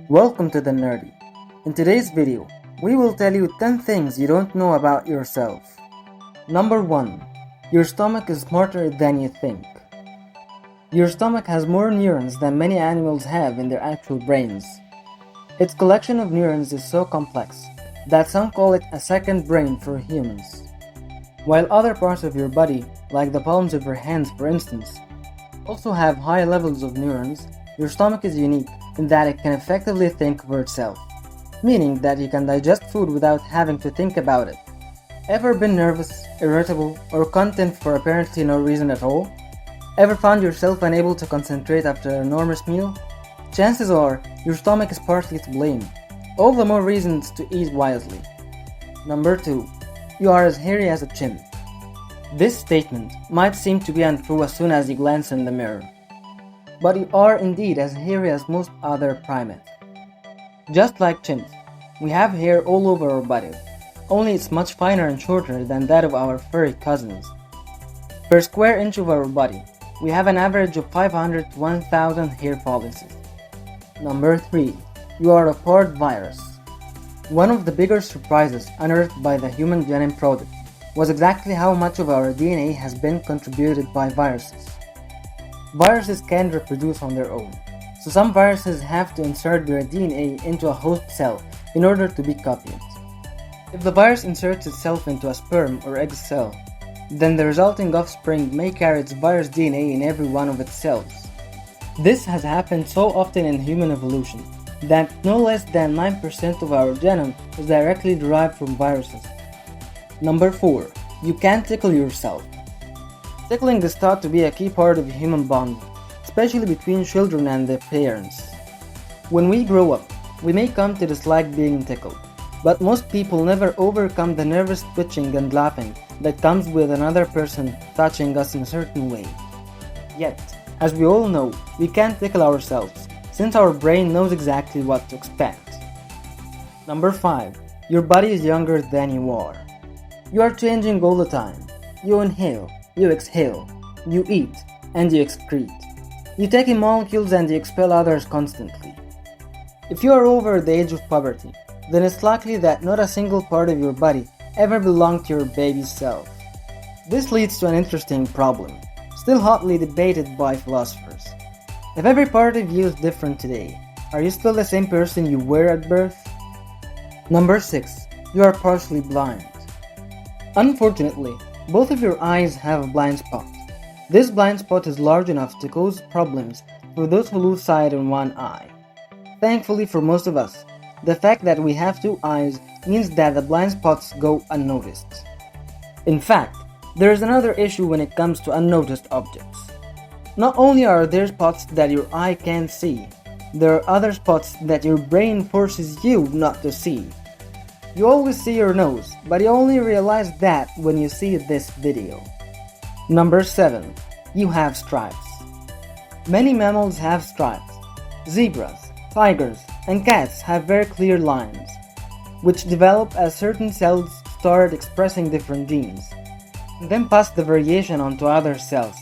Welcome to the Nerdy. In today's video, we will tell you 10 things you don't know about yourself. Number 1. Your stomach is smarter than you think. Your stomach has more neurons than many animals have in their actual brains. Its collection of neurons is so complex that some call it a second brain for humans. While other parts of your body, like the palms of your hands for instance, also have high levels of neurons, your stomach is unique in that it can effectively think for itself, meaning that you can digest food without having to think about it. Ever been nervous, irritable, or content for apparently no reason at all? Ever found yourself unable to concentrate after an enormous meal? Chances are your stomach is partly to blame. All the more reasons to eat wisely. Number 2. You are as hairy as a chimp. This statement might seem to be untrue as soon as you glance in the mirror, but you are indeed as hairy as most other primates. Just like chimps, we have hair all over our bodies, only it's much finer and shorter than that of our furry cousins. Per square inch of our body, we have an average of 500 to 1000 hair follicles. Number 3. You are a part virus. One of the bigger surprises unearthed by the Human Genome Project was exactly how much of our DNA has been contributed by viruses. Viruses can't reproduce on their own, so some viruses have to insert their DNA into a host cell in order to be copied. If the virus inserts itself into a sperm or egg cell, then the resulting offspring may carry its virus DNA in every one of its cells. This has happened so often in human evolution that no less than 9% of our genome is directly derived from viruses. Number 4. You can't tickle yourself. Tickling is thought to be a key part of human bonding, especially between children and their parents. When we grow up, we may come to dislike being tickled, but most people never overcome the nervous twitching and laughing that comes with another person touching us in a certain way. Yet, as we all know, we can't tickle ourselves, since our brain knows exactly what to expect. Number 5. Your body is younger than you are. You are changing all the time. You inhale, you exhale, you eat, and you excrete. You take in molecules and you expel others constantly. If you are over the age of puberty, then it's likely that not a single part of your body ever belonged to your baby self. This leads to an interesting problem, still hotly debated by philosophers. If every part of you is different today, are you still the same person you were at birth? Number 6. You are partially blind. Unfortunately, both of your eyes have a blind spot. This blind spot is large enough to cause problems for those who lose sight in one eye. Thankfully for most of us, the fact that we have two eyes means that the blind spots go unnoticed. In fact, there is another issue when it comes to unnoticed objects. Not only are there spots that your eye can't see, there are other spots that your brain forces you not to see. You always see your nose, but you only realize that when you see this video. Number 7. You have stripes. Many mammals have stripes. Zebras, tigers, and cats have very clear lines, which develop as certain cells start expressing different genes, and then pass the variation onto other cells.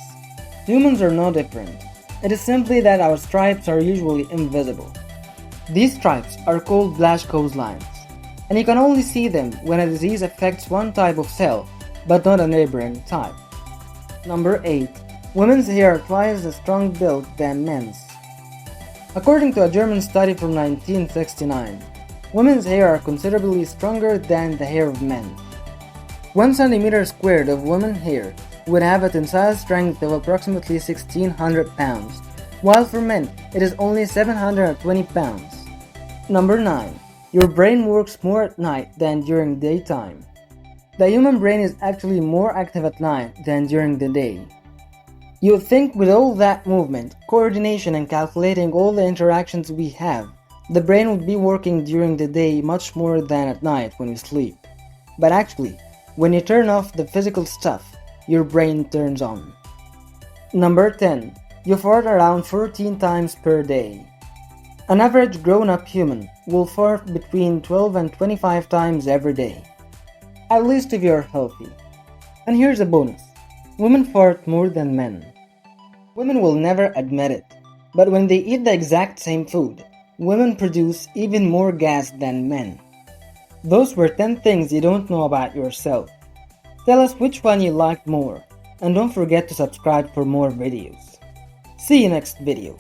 Humans are no different. It is simply that our stripes are usually invisible. These stripes are called Blaschko's lines, and you can only see them when a disease affects one type of cell, but not a neighboring type. Number 8. Women's hair are twice as strong built than men's. According to a German study from 1969, women's hair are considerably stronger than the hair of men. 1 centimeter squared of women's hair would have a tensile strength of approximately 1600 pounds, while for men it is only 720 pounds. Number 9. Your brain works more at night than during daytime. The human brain is actually more active at night than during the day. You would think with all that movement, coordination, and calculating all the interactions we have, the brain would be working during the day much more than at night when we sleep. But actually, when you turn off the physical stuff, your brain turns on. Number 10. You fart around 14 times per day. An average grown-up human will fart between 12 and 25 times every day, at least if you're healthy. And here's a bonus. Women fart more than men. Women will never admit it, but when they eat the exact same food, Women produce even more gas than men. Those were 10 things you don't know about yourself. Tell us which one you liked more, and don't forget to subscribe for more videos. See you next video.